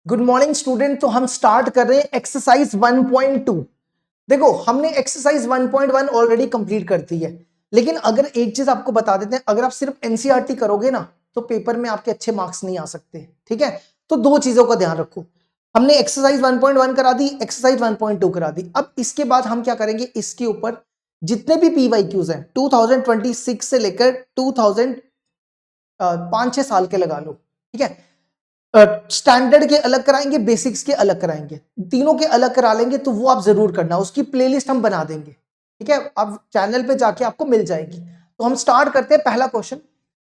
Good morning student. तो हम start कर रहे हैं एक्सरसाइज 1.2। देखो हमने एक्सरसाइज 1.1 ऑलरेडी कंप्लीट कर दी है, लेकिन अगर एक चीज आपको बता देते हैं, अगर आप सिर्फ एनसीईआरटी करोगे ना तो पेपर में आपके अच्छे मार्क्स नहीं आ सकते। ठीक है, तो दो चीजों का ध्यान रखो। हमने एक्सरसाइज 1.1 करा दी, एक्सरसाइज 1.2 करा दी। अब इसके बाद हम क्या करेंगे, इसके ऊपर जितने भी पीवाईक्यूज हैं 2026 से लेकर 2000 5-6 साल के लगा लो। ठीक है, स्टैंडर्ड के अलग कराएंगे, बेसिक्स के अलग कराएंगे, तीनों के अलग करा लेंगे। तो वो आप जरूर करना, उसकी प्लेलिस्ट हम बना देंगे। ठीक है, अब चैनल पे जाके आपको मिल जाएगी। तो हम स्टार्ट करते हैं। पहला question,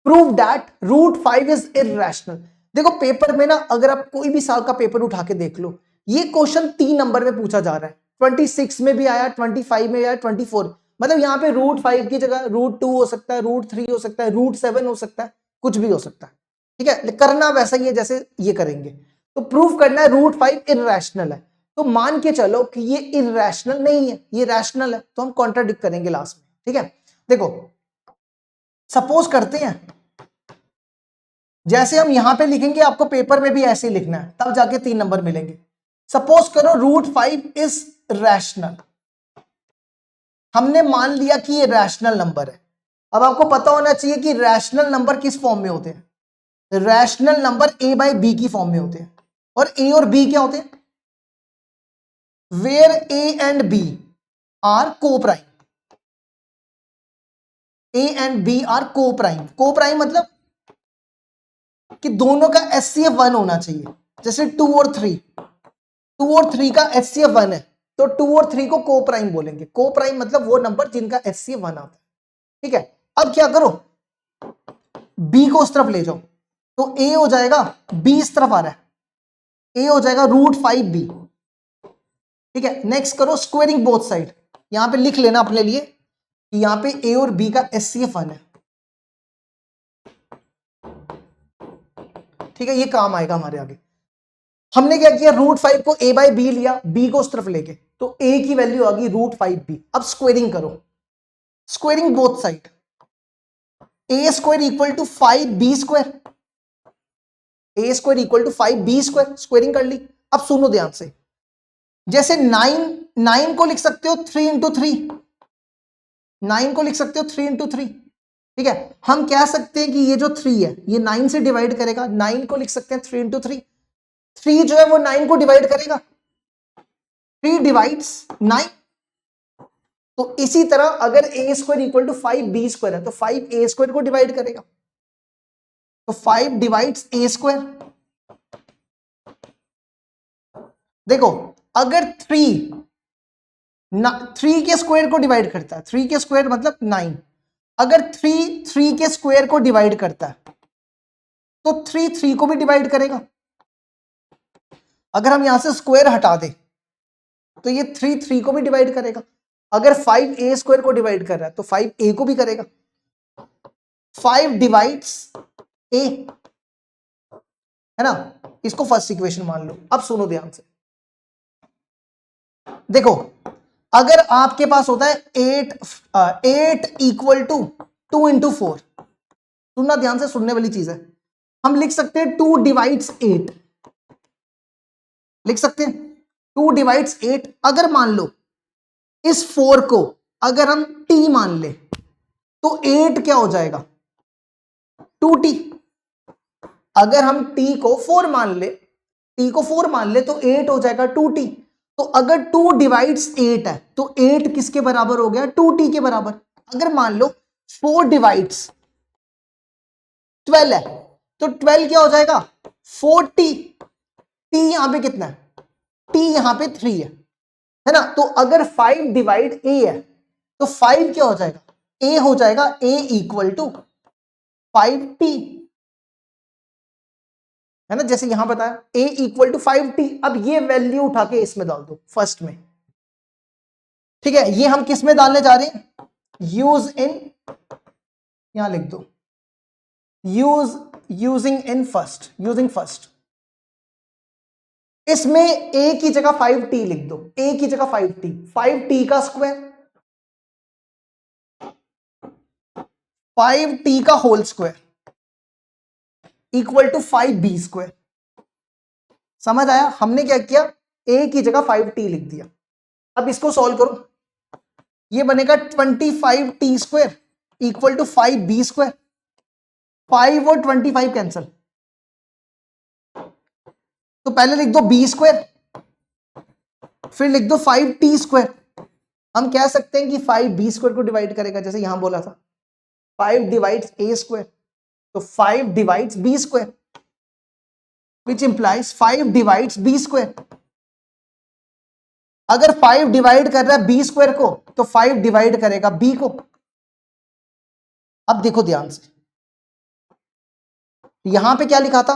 prove that root 5 is irrational. देखो पेपर में ना, अगर आप कोई भी साल का पेपर उठा के देख लो, ये क्वेश्चन 3 नंबर में पूछा जा रहा है। 26 में भी आया, 25 में आया, 24। मतलब यहाँ पे रूट 5 की जगह रूट 2 हो सकता है, रूट 3 हो सकता है, रूट 7 हो सकता है, कुछ भी हो सकता है। ठीक है, करना वैसा ही है जैसे ये करेंगे। तो प्रूव करना है रूट 5 इररेशनल है। तो मान के चलो कि ये इररेशनल नहीं है, ये रैशनल है, तो हम कॉन्ट्राडिक्ट करेंगे लास्ट में। ठीक है, देखो सपोज करते हैं, जैसे हम यहां पे लिखेंगे आपको पेपर में भी ऐसे ही लिखना है, तब जाके 3 नंबर मिलेंगे। सपोज करो रूट 5 इज रैशनल। हमने मान लिया कि ये रैशनल नंबर है। अब आपको पता होना चाहिए कि रैशनल नंबर किस फॉर्म में होते हैं। Rational number a by b की फॉर्म में होते हैं। और a और b क्या होते हैं, where a and b are co prime. a and b are co prime. Co prime मतलब कि दोनों का एचसीएफ 1 होना चाहिए। जैसे 2 और 3 का एचसीएफ 1 है, तो 2 और 3 को प्राइम बोलेंगे। को प्राइम मतलब वो नंबर जिनका एचसीएफ 1 आता है। ठीक है, अब क्या करो, b को उस तरफ ले जाओ, तो a हो जाएगा, b इस तरफ आ रहा है, a हो जाएगा रूट 5b। ठीक है, नेक्स्ट करो स्क्वेयरिंग बोथ साइड। यहां पे लिख लेना अपने लिए कि यहां पे a और b का एचसीएफ 1 है। ठीक है, ये काम आएगा हमारे आगे। हमने क्या किया, रूट 5 को a बाई बी लिया, b को उस तरफ लेके, तो a की वैल्यू आ गई रूट 5b। अब स्क्वेयरिंग करो, squaring both side, a square equal to 5b square, a square equal to 5b square. Squaring कर ली। अब सुनो ध्यान से, जैसे 9 को लिख सकते हो 3 इंटू 3, 9 को लिख सकते हो 3 इंटू 3। ठीक है, हम कह सकते हैं कि ये जो 3 है ये 9 से डिवाइड करेगा। 9 को लिख सकते हैं 3 इंटू 3। 3 जो है वो 9 को डिवाइड करेगा, 3 डिवाइड्स 9। तो इसी तरह अगर a square equal to 5b square है, तो 5 ए स्क्वायर को डिवाइड करेगा, तो 5 डिवाइड्स ए स्क्वायर। देखो अगर 3 के स्क्वायर को डिवाइड करता है, 3 के स्क्वायर मतलब 9, अगर 3 के स्क्वायर को डिवाइड करता है तो 3 को भी डिवाइड करेगा। अगर हम यहां से स्क्वायर हटा दें तो ये 3 को भी डिवाइड करेगा। अगर 5 ए स्क्वायर को डिवाइड कर रहा है तो 5 ए को भी करेगा। 5 डिवाइड्स ए, है ना, इसको फर्स्ट इक्वेशन मान लो। अब सुनो ध्यान से, देखो अगर आपके पास होता है 8 इक्वल टू 2 इंटू 4, सुनना ध्यान से, सुनने वाली चीज है। हम लिख सकते हैं 2 डिवाइड्स 8, लिख सकते हैं 2 डिवाइड्स 8। अगर मान लो इस 4 को अगर हम t मान ले तो 8 क्या हो जाएगा, 2t। अगर हम t को 4 मान ले, t को 4 मान ले तो 8 हो जाएगा 2t। तो अगर 2 डिवाइड्स 8 है तो 8 किसके बराबर हो गया, 2t के बराबर। अगर मान लो 4 डिवाइड्स 12 है तो 12 क्या हो जाएगा, 4t। t यहां पे कितना है, t यहां पे 3 है ना। तो अगर 5 डिवाइड a है तो 5 क्या हो जाएगा, a हो जाएगा, a इक्वल टू 5t, है ना, जैसे यहां बताया a इक्वल टू 5t। अब ये वैल्यू उठा के इसमें डाल दो फर्स्ट में। ठीक है, ये हम किस में डालने जा रहे हैं, यूज इन, यहां लिख दो using in first, using first. इसमें a की जगह 5t लिख दो, a की जगह 5t, 5t का स्क्वायर, 5t का whole square equal to 5b square. समझ आया? हमने क्या किया, a की जगह 5t लिख दिया। अब इसको सॉल्व करो, ये बनेगा 25t² इक्वल टू 5b²। 5 और 25 कैंसल, तो पहले लिख दो b², फिर लिख दो 5t²। हम कह सकते हैं कि 5b² को डिवाइड करेगा, जैसे यहां बोला था 5 डिवाइड्स a², तो 5 divides b², which implies 5 divides b²। अगर 5 डिवाइड कर रहा है b² को, तो 5 डिवाइड करेगा b को। अब देखो ध्यान से, यहां पे क्या लिखा था,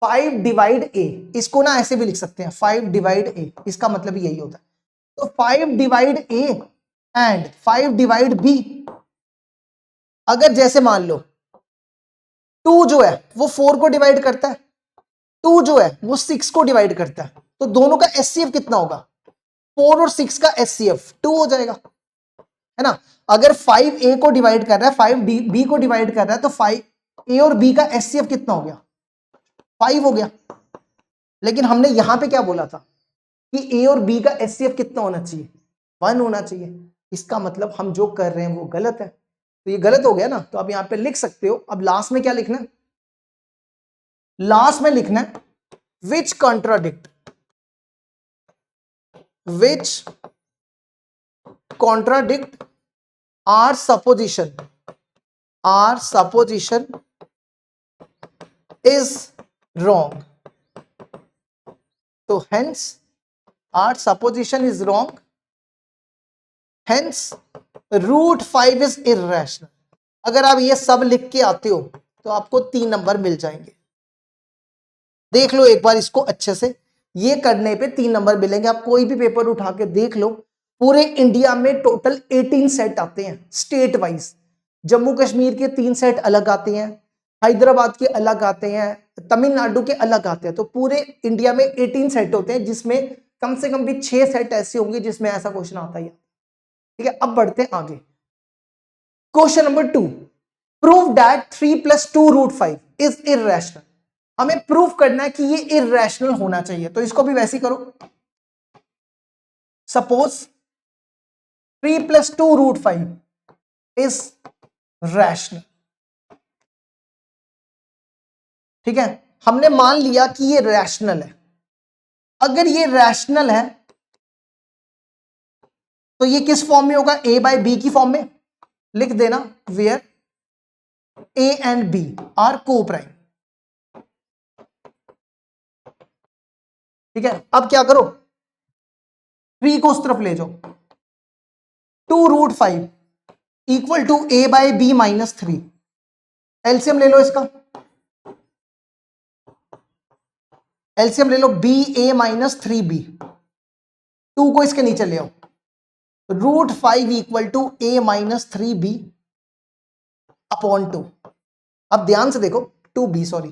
5 डिवाइड a, इसको ना ऐसे भी लिख सकते हैं 5 डिवाइड a, इसका मतलब यही होता है। तो 5 divide a and 5 divide b, अगर जैसे मान लो 2 जो है वो 4 को डिवाइड करता है, 2 जो है वो 6 को डिवाइड करता है, तो दोनों का एचसीएफ कितना होगा, 4 और 6 का एचसीएफ 2 हो जाएगा, है ना। अगर 5 a को डिवाइड कर रहा है, 5 b को डिवाइड कर रहा है, तो 5 a और b का एचसीएफ कितना हो गया, 5 हो गया। लेकिन हमने यहां पे क्या बोला था कि a और b का एचसीएफ कितना होना चाहिए, 1 होना चाहिए। इसका मतलब हम जो कर रहे हैं वो गलत है, तो ये गलत हो गया ना। तो आप यहां पे लिख सकते हो, अब लास्ट में क्या लिखना है, लास्ट में लिखना है which contradict our supposition is wrong. तो hence our supposition is wrong, hence root 5 is irrational. अगर आप ये सब लिख के आते हो तो आपको 3 नंबर मिल जाएंगे। देख लो एक बार इसको अच्छे से, ये करने पे 3 नंबर मिलेंगे। आप कोई भी पेपर उठा के देख लो, पूरे इंडिया में टोटल 18 सेट आते हैं स्टेट वाइज। जम्मू कश्मीर के 3 सेट अलग आते हैं, हैदराबाद के अलग आते हैं, तमिलनाडु के अलग आते हैं। तो पूरे इंडिया में 18 सेट होते हैं, जिसमें कम से कम भी 6 सेट ऐसे होंगे जिसमें ऐसा क्वेश्चन आता है। ठीक है, अब बढ़ते हैं आगे। Question number 2, prove that 3 + 2 √5 is irrational. हमें प्रूव करना है कि ये इररेशनल होना चाहिए, तो इसको भी वैसे ही करो। Suppose 3 + 2 √5 is rational. ठीक है, हमने मान लिया कि ये रैशनल है। अगर ये रैशनल है तो ये किस फॉर्म में होगा, a/b की फॉर्म में। लिख देना where a and b are coprime. ठीक है, अब क्या करो, 3 को उस तरफ ले जाओ, 2 √5 इक्वल टू a/b -3। एलसीएम ले लो इसका, एलसीएम ले लो ba -3b, 2 को इसके नीचे ले आओ, √5 equal to a -3b upon 2। अब ध्यान से देखो, 2b सॉरी,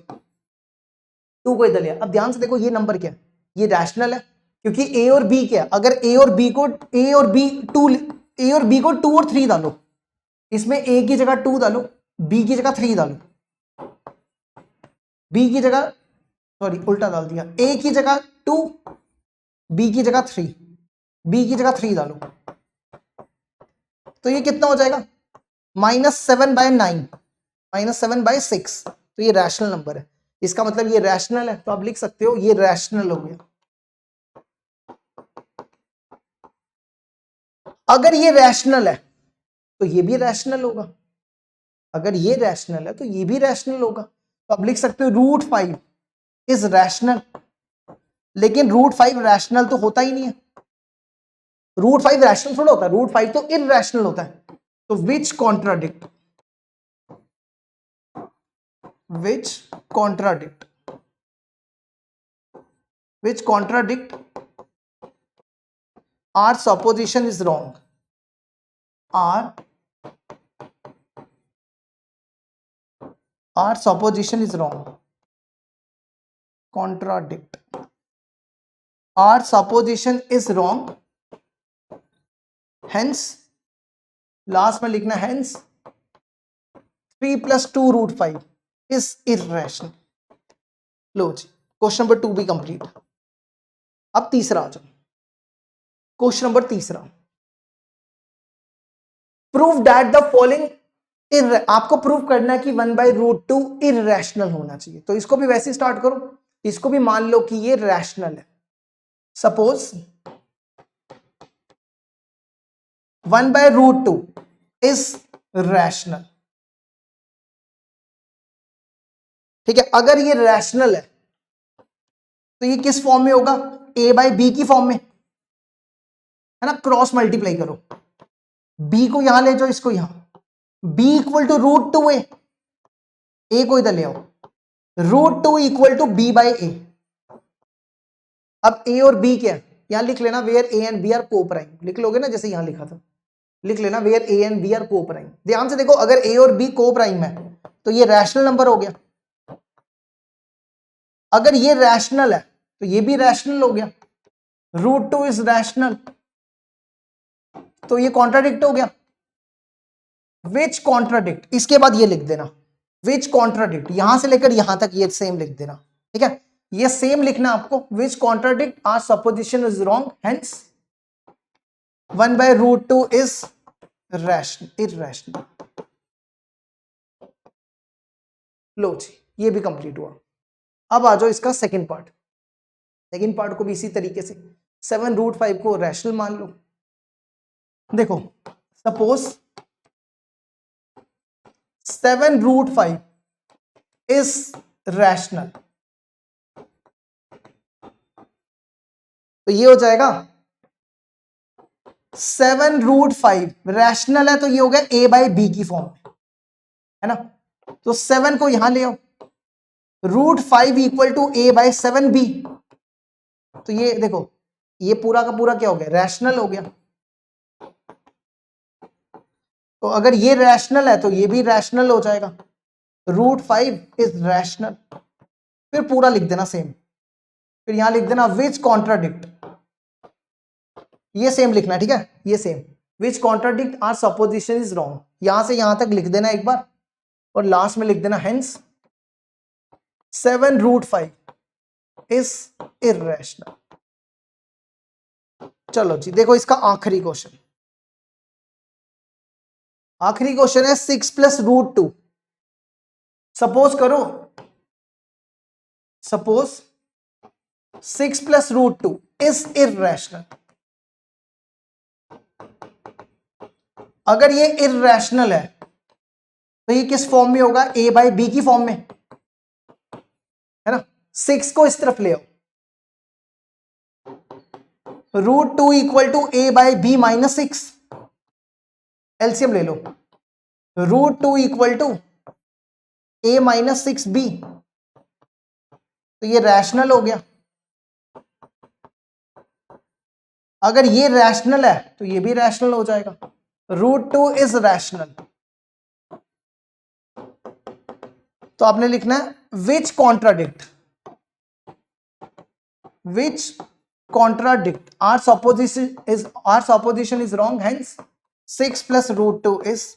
2 को इधर लिया। अब ध्यान से देखो ये नंबर क्या है, ये रैशनल है क्योंकि a और b क्या है। अगर a और b को 2 और 3 डालो, इसमें a की जगह 2 डालो, b की जगह 3 डालो, b की जगह सॉरी उल्टा डाल दिया, a की जगह 2, b की जगह 3, b की जगह 3 डालो, तो ये कितना हो जाएगा, -7/9 -7/6। तो ये रैशनल नंबर है, इसका मतलब ये रैशनल है। तो आप लिख सकते हो ये रैशनल हो गया। अगर ये रैशनल है तो ये भी रैशनल होगा, अगर ये रैशनल है तो ये भी रैशनल होगा। तो आप लिख सकते हो √5 इज रैशनल। लेकिन √5 रैशनल तो होता ही नहीं है, √5 रैशनल थोड़ा होता है, √5 तो इररैशनल होता है। तो विच contradict our supposition is wrong, our supposition is wrong, contradict, our supposition is wrong, hence last में लिखना hence 3 + 2 √5 is irrational। लो जी, क्वेश्चन नंबर 2 भी कंप्लीट। अब तीसरा आ जाओ, क्वेश्चन नंबर तीसरा, प्रूव दैट द फॉलोइंग, आपको प्रूव करना है कि 1/√2 इररेशनल होना चाहिए। तो इसको भी वैसे स्टार्ट करो, इसको भी मान लो कि ये रैशनल है। सपोज 1/√2 इज रैशनल, ठीक है। अगर ये रैशनल है तो ये किस फॉर्म में होगा, a/b की फॉर्म में, है ना। क्रॉस मल्टीप्लाई करो, b को यहां ले जाओ, इसको यहां, b equal to √2a, a को इधर ले आओ, √2 इक्वल टू b/a। अब a और b क्या है, यहां लिख लेना where a and b are coprime, लिख लोगे ना जैसे यहां लिखा था, लिख लेना where a and b are coprime. ध्यान से देखो, अगर a और b कोप्राइम है तो ये रैशनल नंबर हो गया, अगर ये रैशनल है तो ये भी रैशनल हो गया, √2 इज रैशनल, तो ये कॉन्ट्राडिक्ट हो गया। विच कॉन्ट्राडिक्ट, इसके बाद ये लिख देना विच कॉन्ट्राडिक्ट, यहां से लेकर यहां तक ये सेम लिख देना, ठीक है। ये सेम लिखना आपको, which contradict are supposition is wrong, hence 1/√2 is irrational. लो जी, ये भी कंप्लीट हुआ। अब आ जाओ इसका सेकंड पार्ट, सेकंड पार्ट को भी इसी तरीके से 7√5 को रैशनल मान लो। देखो सपोज 7√5 इज रैशनल, तो ये हो जाएगा 7√5 रैशनल है, तो ये हो गया a/b की फॉर्म में, है ना। तो 7 को यहां ले आओ, √5 इक्वल टू a/7b, तो ये देखो ये पूरा का पूरा क्या हो गया, रैशनल हो गया। तो अगर ये रैशनल है तो ये भी रैशनल हो जाएगा, √5 इज रैशनल। फिर पूरा लिख देना सेम, फिर यहां लिख देना विच कॉन्ट्राडिक्ट, ये सेम लिखना, ठीक है, ये same, which contradict are supposition is wrong, यहां से यहां तक लिख देना एक बार, और लास्ट में लिख देना हेंस 7√5 इज इररेशनल। चलो जी, देखो इसका आखिरी क्वेश्चन, आखिरी क्वेश्चन है 6 + √2। सपोज करो, सपोज 6 + √2 इज इररेशनल। अगर ये इररेशनल है तो ये किस फॉर्म में होगा, a/b की फॉर्म में, है ना। 6 को इस तरफ ले आओ, √2 इक्वल टू a/b - 6, एलसीएम ले लो, √2 इक्वल टू a - 6b, तो ये रैशनल हो गया। अगर ये रैशनल है तो ये भी रैशनल हो जाएगा, √2 इज रैशनल। तो आपने लिखना है which contradict are supposition is wrong, hence 6 + √2 is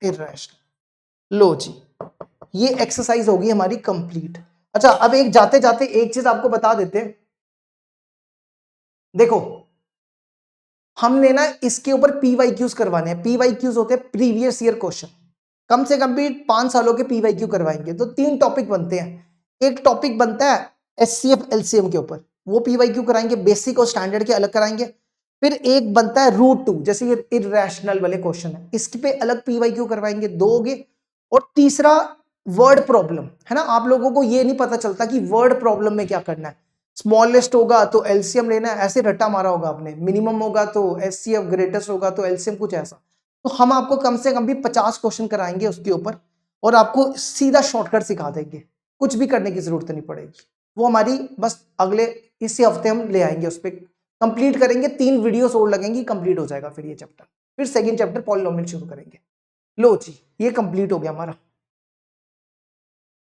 irrational. लो जी, ये एक्सरसाइज होगी हमारी कंप्लीट। अच्छा, अब एक जाते जाते एक चीज आपको बता देते हैं, देखो हमने ना इसके ऊपर PYQs करवाने हैं। PYQs होते हैं प्रीवियस ईयर क्वेश्चन, कम से कम भी 5 सालों के PYQ करवाएंगे। तो 3 टॉपिक बनते हैं, एक टॉपिक बनता है HCF LCM के ऊपर, वो PYQ कराएंगे, बेसिक और स्टैंडर्ड के अलग कराएंगे। फिर एक बनता है √2, जैसे ये इररेशनल वाले क्वेश्चन है, इसके पे अलग PYQ करवाएंगे, 2 हो गए। और तीसरा वर्ड प्रॉब्लम, है ना। आप लोगों को ये नहीं पता चलता कि वर्ड प्रॉब्लम में क्या करना है, स्मॉलेस्ट होगा तो एलसीएम लेना है, ऐसे रट्टा मारा होगा आपने, मिनिमम होगा तो एचसीएफ, ग्रेटेस्ट होगा तो एलसीएम, कुछ ऐसा। तो हम आपको कम से कम भी 50 क्वेश्चन कराएंगे उसके ऊपर, और आपको सीधा शॉर्टकट सिखा देंगे, कुछ भी करने की जरूरत नहीं पड़ेगी। वो हमारी बस अगले इसी हफ्ते हम ले आएंगे, उस पर कंप्लीट करेंगे, 3 वीडियोस और लगेंगी, कंप्लीट हो जाएगा फिर ये चैप्टर। फिर सेकंड चैप्टर पॉलिनोमियल शुरू करेंगे। लो जी, ये कंप्लीट हो गया हमारा।